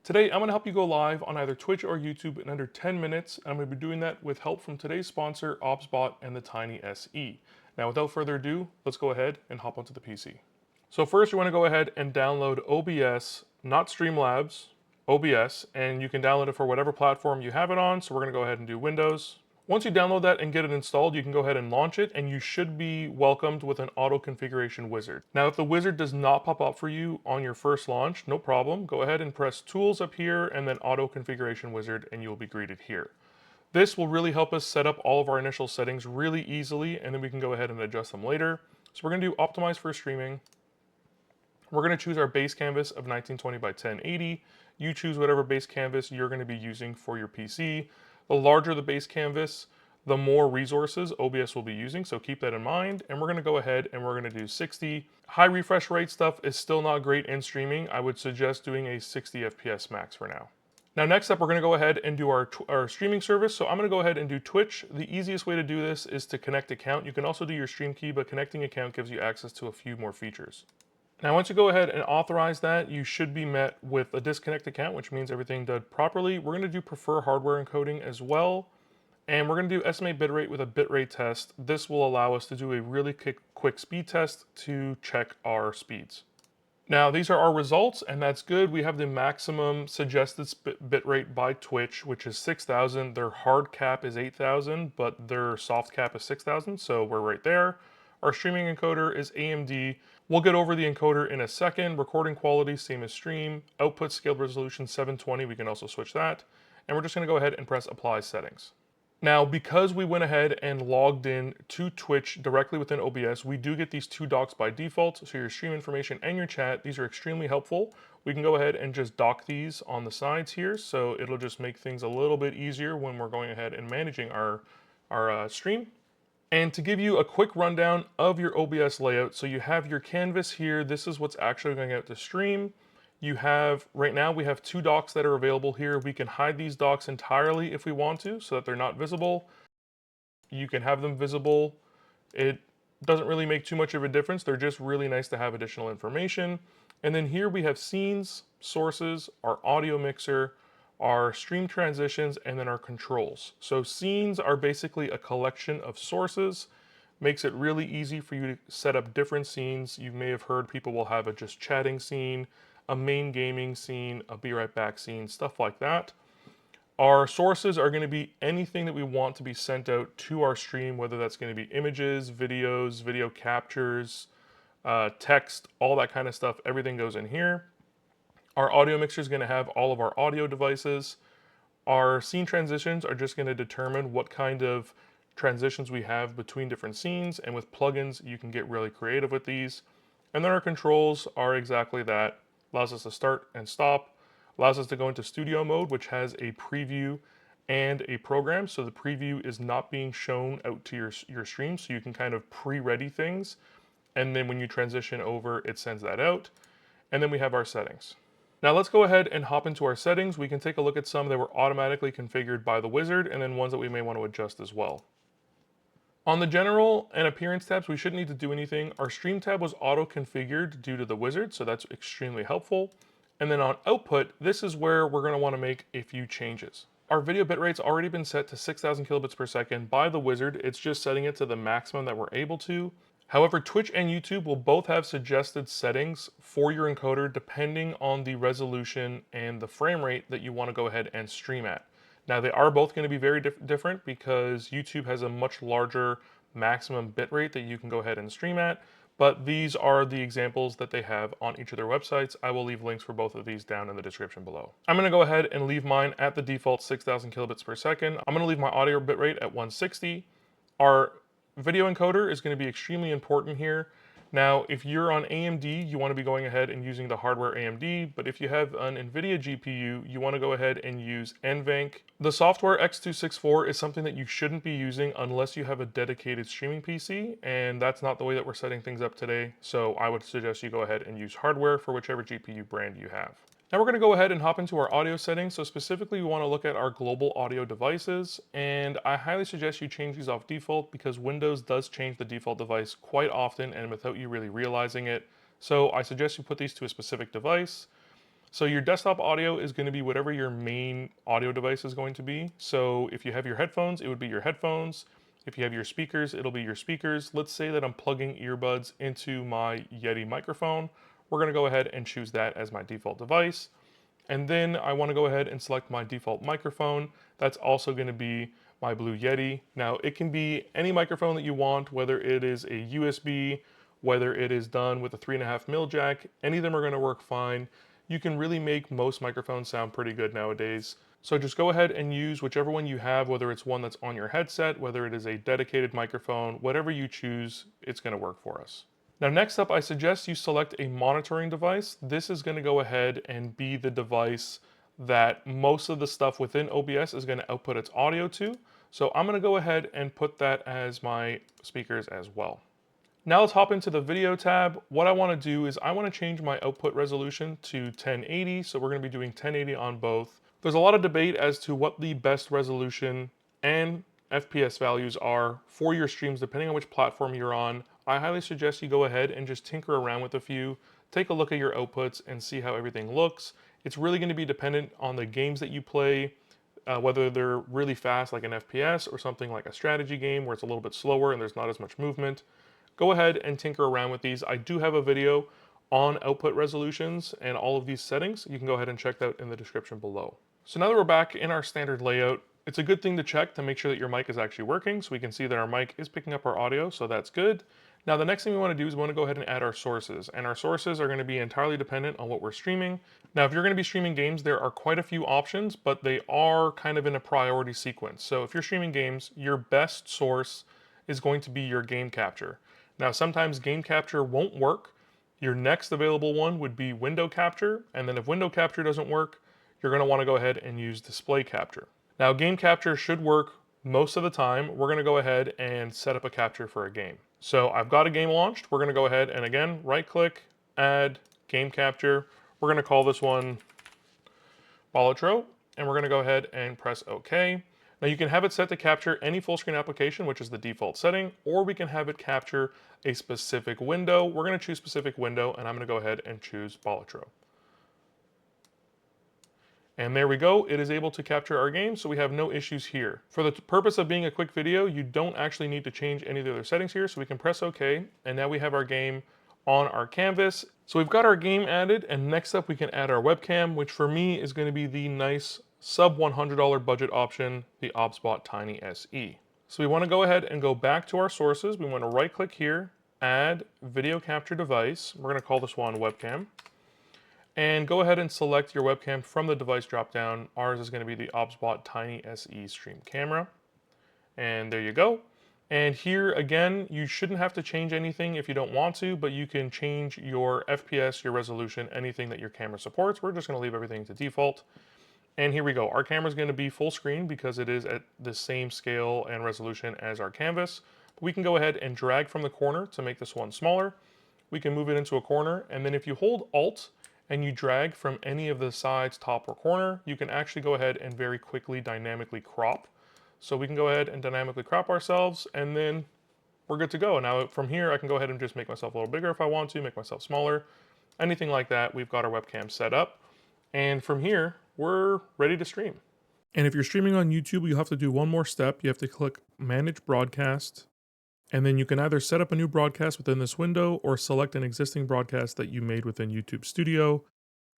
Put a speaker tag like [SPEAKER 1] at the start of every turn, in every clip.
[SPEAKER 1] Today, I'm going to help you go live on either Twitch or YouTube in under 10 minutes. And I'm going to be doing that with help from today's sponsor, OBSBOT and the Tiny SE. Now, without further ado, let's go ahead and hop onto the PC. So first, you want to go ahead and download OBS, not Streamlabs, OBS, and you can download it for whatever platform you have it on. So we're going to go ahead and do Windows. Once you download that and get it installed, you can go ahead and launch it, and you should be welcomed with an auto configuration wizard. Now, if the wizard does not pop up for you on your first launch, no problem. Go ahead and press Tools up here and then Auto Configuration Wizard, and you'll be greeted here. This will really help us set up all of our initial settings really easily, and then we can go ahead and adjust them later. So we're going to do Optimize for Streaming. We're going to choose our base canvas of 1920 by 1080. You choose whatever base canvas you're going to be using for your PC. The larger the base canvas, the more resources OBS will be using, so keep that in mind. And we're going to go ahead and we're going to do 60. High refresh rate stuff is still not great in streaming. I would suggest doing a 60 FPS max for now. Now next up, we're going to go ahead and do our streaming service. So I'm going to go ahead and do Twitch. The easiest way to do this is to connect account. You can also do your stream key, but connecting account gives you access to a few more features. Now, once you go ahead and authorize that, you should be met with a disconnect account, which means everything done properly. We're going to do prefer hardware encoding as well. And we're going to do estimate bitrate with a bitrate test. This will allow us to do a really quick speed test to check our speeds. Now, these are our results, and that's good. We have the maximum suggested bitrate by Twitch, which is 6,000. Their hard cap is 8,000, but their soft cap is 6,000, so we're right there. Our streaming encoder is AMD. We'll get over the encoder in a second. Recording quality, same as stream. Output scale resolution 720, we can also switch that. And we're just gonna go ahead and press apply settings. Now, because we went ahead and logged in to Twitch directly within OBS, we do get these two docs by default. So your stream information and your chat, these are extremely helpful. We can go ahead and just dock these on the sides here. So it'll just make things a little bit easier when we're going ahead and managing our stream. And to give you a quick rundown of your OBS layout, so you have your canvas here. This is what's actually going out to stream. You have, right now we have two docs that are available here. We can hide these docs entirely if we want to, so that they're not visible. You can have them visible. It doesn't really make too much of a difference. They're just really nice to have additional information. And then here we have scenes, sources, our audio mixer, our stream transitions, and then our controls. So scenes are basically a collection of sources. Makes it really easy for you to set up different scenes. You may have heard people will have a just chatting scene, a main gaming scene, a be right back scene, stuff like that. Our sources are going to be anything that we want to be sent out to our stream, whether that's going to be images, videos, video captures, text, all that kind of stuff. Everything goes in here. Our audio mixer is going to have all of our audio devices. Our scene transitions are just going to determine what kind of transitions we have between different scenes, and with plugins you can get really creative with these. And then our controls are exactly that. Allows us to start and stop, allows us to go into studio mode, which has a preview and a program. So the preview is not being shown out to your stream, so you can kind of pre-ready things. And then when you transition over, it sends that out. And then we have our settings. Now let's go ahead and hop into our settings. We can take a look at some that were automatically configured by the wizard, and then ones that we may want to adjust as well. On the general and appearance tabs, we shouldn't need to do anything. Our stream tab was auto-configured due to the wizard, so that's extremely helpful. And then on output, this is where we're going to want to make a few changes. Our video bitrate's already been set to 6,000 kilobits per second by the wizard. It's just setting it to the maximum that we're able to. However, Twitch and YouTube will both have suggested settings for your encoder depending on the resolution and the frame rate that you want to go ahead and stream at. Now, they are both going to be very different because YouTube has a much larger maximum bitrate that you can go ahead and stream at, but these are the examples that they have on each of their websites. I will leave links for both of these down in the description below. I'm going to go ahead and leave mine at the default 6,000 kilobits per second. I'm going to leave my audio bitrate at 160. Our video encoder is going to be extremely important here. Now, if you're on AMD, you want to be going ahead and using the hardware AMD, but if you have an NVIDIA GPU, you want to go ahead and use NVENC. The software X264 is something that you shouldn't be using unless you have a dedicated streaming PC, and that's not the way that we're setting things up today, so I would suggest you go ahead and use hardware for whichever GPU brand you have. Now we're going to go ahead and hop into our audio settings. So specifically, we want to look at our global audio devices, and I highly suggest you change these off default because Windows does change the default device quite often and without you really realizing it. So I suggest you put these to a specific device. So your desktop audio is going to be whatever your main audio device is going to be. So if you have your headphones, it would be your headphones. If you have your speakers, it'll be your speakers. Let's say that I'm plugging earbuds into my Yeti microphone. We're going to go ahead and choose that as my default device. And then I want to go ahead and select my default microphone. That's also going to be my Blue Yeti. Now it can be any microphone that you want, whether it is a USB, whether it is done with a 3.5mm jack, any of them are going to work fine. You can really make most microphones sound pretty good nowadays. So just go ahead and use whichever one you have, whether it's one that's on your headset, whether it is a dedicated microphone, whatever you choose, it's going to work for us. Now next up, I suggest you select a monitoring device. This is going to go ahead and be the device that most of the stuff within OBS is going to output its audio to. So I'm going to go ahead and put that as my speakers as well. Now let's hop into the video tab. What I want to do is I want to change my output resolution to 1080. So we're going to be doing 1080 on both. There's a lot of debate as to what the best resolution and FPS values are for your streams depending on which platform you're on. I highly suggest you go ahead and just tinker around with a few, take a look at your outputs and see how everything looks. It's really going to be dependent on the games that you play, whether they're really fast like an FPS or something like a strategy game where it's a little bit slower and there's not as much movement. Go ahead and tinker around with these. I do have a video on output resolutions and all of these settings. You can go ahead and check that out in the description below. So now that we're back in our standard layout, it's a good thing to check to make sure that your mic is actually working. So we can see that our mic is picking up our audio, so that's good. Now the next thing we want to do is we want to go ahead and add our sources. And our sources are going to be entirely dependent on what we're streaming. Now if you're going to be streaming games, there are quite a few options, but they are kind of in a priority sequence. So if you're streaming games, your best source is going to be your game capture. Now sometimes game capture won't work. Your next available one would be window capture, and then if window capture doesn't work, you're going to want to go ahead and use display capture. Now game capture should work most of the time. We're going to go ahead and set up a capture for a game. So I've got a game launched. We're going to go ahead and again right click, add game capture. We're going to call this one Bolitro, and we're going to go ahead and press OK. Now you can have it set to capture any full screen application, which is the default setting, or we can have it capture a specific window. We're going to choose specific window, and I'm going to go ahead and choose Bolitro. And there we go, it is able to capture our game, so we have no issues here. For the purpose of being a quick video, you don't actually need to change any of the other settings here, so we can press OK, and now we have our game on our canvas. So we've got our game added, and next up we can add our webcam, which for me is going to be the nice sub $100 budget option, the OBSBOT Tiny SE. So we want to go ahead and go back to our sources. We want to right click here, add video capture device. We're going to call this one webcam. And go ahead and select your webcam from the device dropdown. Ours is going to be the OBSBOT Tiny SE Stream Camera. And there you go. And here again, you shouldn't have to change anything if you don't want to, but you can change your FPS, your resolution, anything that your camera supports. We're just going to leave everything to default. And here we go. Our camera is going to be full screen because it is at the same scale and resolution as our canvas. We can go ahead and drag from the corner to make this one smaller. We can move it into a corner, and then if you hold Alt and you drag from any of the sides, top or corner, you can actually go ahead and very quickly dynamically crop. So we can go ahead and dynamically crop ourselves, and then we're good to go. Now from here, I can go ahead and just make myself a little bigger if I want to, make myself smaller, anything like that. We've got our webcam set up, and from here, we're ready to stream. And if you're streaming on YouTube, you'll have to do one more step. You have to click Manage Broadcast, and then you can either set up a new broadcast within this window or select an existing broadcast that you made within YouTube Studio.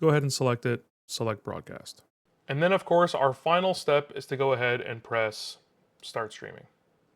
[SPEAKER 1] Go ahead and select it, select Broadcast. And then of course, our final step is to go ahead and press Start Streaming.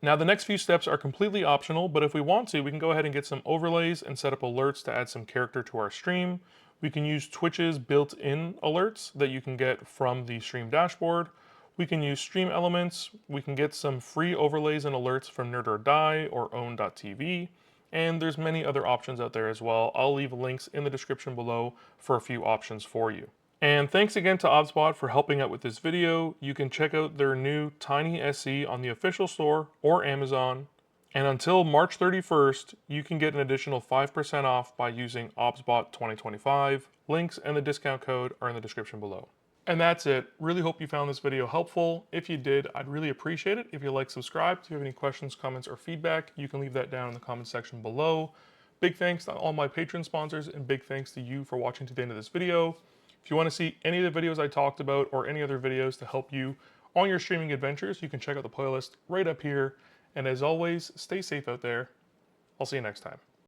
[SPEAKER 1] Now the next few steps are completely optional, but if we want to, we can go ahead and get some overlays and set up alerts to add some character to our stream. We can use Twitch's built-in alerts that you can get from the stream dashboard. We can use stream elements. We can get some free overlays and alerts from Nerd or Die or Own.tv. And there's many other options out there as well. I'll leave links in the description below for a few options for you. And thanks again to OBSBOT for helping out with this video. You can check out their new Tiny SE on the official store or Amazon. And until March 31st, you can get an additional 5% off by using OBSBOT 2025. Links and the discount code are in the description below. And that's it. Really hope you found this video helpful. If you did, I'd really appreciate it if you like, subscribe. If you have any questions, comments, or feedback, you can leave that down in the comment section below. Big thanks to all my Patreon sponsors, and big thanks to you for watching to the end of this video. If you want to see any of the videos I talked about or any other videos to help you on your streaming adventures, you can check out the playlist right up here. And as always, stay safe out there. I'll see you next time.